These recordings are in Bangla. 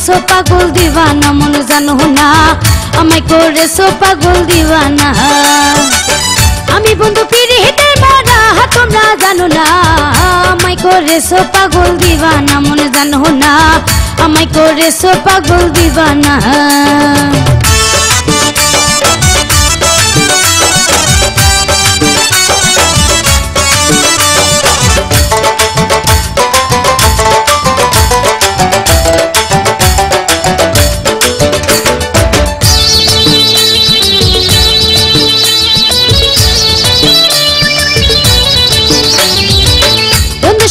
করেছো পাগল দিওয়ানা মন জানো না আমায় করেছো পাগল দিওয়ানা আমি বন্ধু পিরিতের মারা তোমরা জানো না আমায় করেছো পাগল দিওয়ানা মন জানো না আমায় করেছো পাগল দিওয়ানা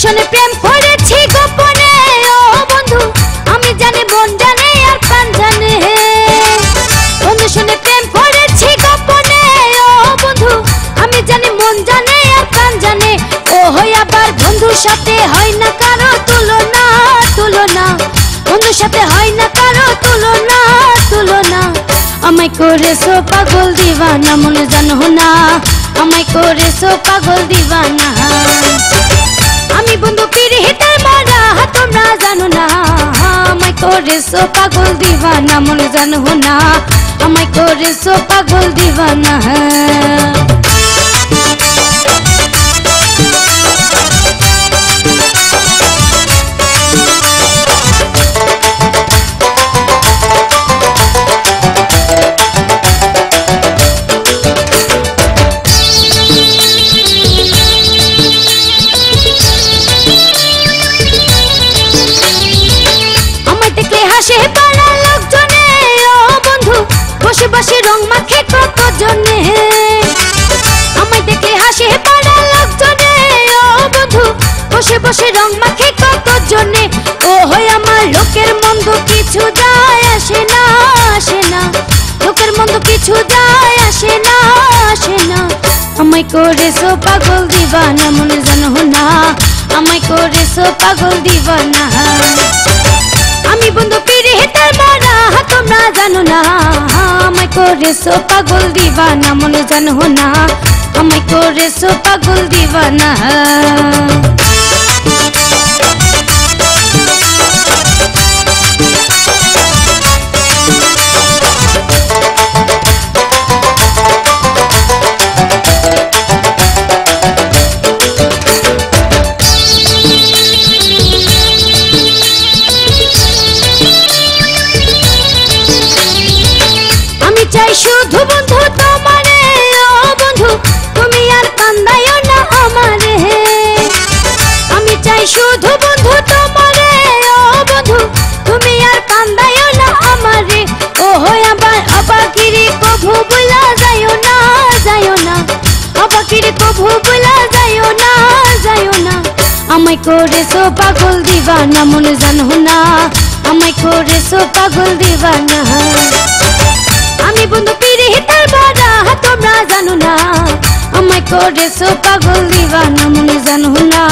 শোনে প্রেম করেছি গোপনে ও বন্ধু আমি জানি মন জানে আর প্রাণ জানে বন্ধু শোনে প্রেম করেছি গোপনে ও বন্ধু আমি জানি মন জানে আর প্রাণ জানে ও হয় আবার বন্ধুর সাথে হয় না কারো তুলনা তুলনা বন্ধুর সাথে হয় না কারো তুলনা তুলনা আমায় করেছো পাগল দিওয়ানা মনে জানো না আমায় করেছো পাগল দিওয়ানা আমি বন্ধু পিরিতের মারা তোমরা জানো না আমায় করেছো পাগল দিওয়ানা মন জানো না আমায় করেছো পাগল দিওয়ানা বসে বসে রং মাখে কত জনে আমায় দেখে হাসে পাড়ার লোকজনে ও বন্ধু বসে বসে রং মাখে কত জনে ও হয় আমার লোকের মন্দ কিছু যায় আসে না আসে না লোকের মন্দ কিছু যায় আসে না আসে না আমায় করেছো পাগল দিওয়ানা মনে জানো না আমায় করেছো পাগল দিওয়ানা আমি বন্ধু পিরিতের মারা তোমরা জানো না আমায় করেছো পাগল দিওয়ানা মনে জানো না আমায় করেছো পাগল দিওয়ানা চাই শুধু বন্ধু তোমারে ও বন্ধু তুমি আর কান্দাইও না আমারে আমি চাই শুধু বন্ধু তোমারে ও বন্ধু তুমি আর কান্দাইও না আমারে ও হয় আবার অবাকিরি কভু ভুলা যাইও না অবাকিরি কভু ভুলা যাইও না আমায় করেছো পাগল দিওয়ানা মনে জানো না আমায় করেছো পাগল দিওয়ানা আমি বন্ধু পিরিতের মারা তোমরা জানো না আমায় করেছো পাগল দিওয়ানা মনে জানো না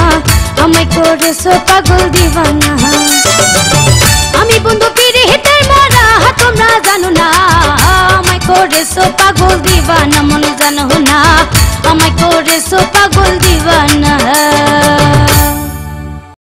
আমায় করেছো পাগল দিওয়ানা আমি বন্ধু পিরিতের মারা তোমরা জানো না আমায় করেছো পাগল দিওয়ানা মনে জানো না আমায় করেছো পাগল দিওয়ানা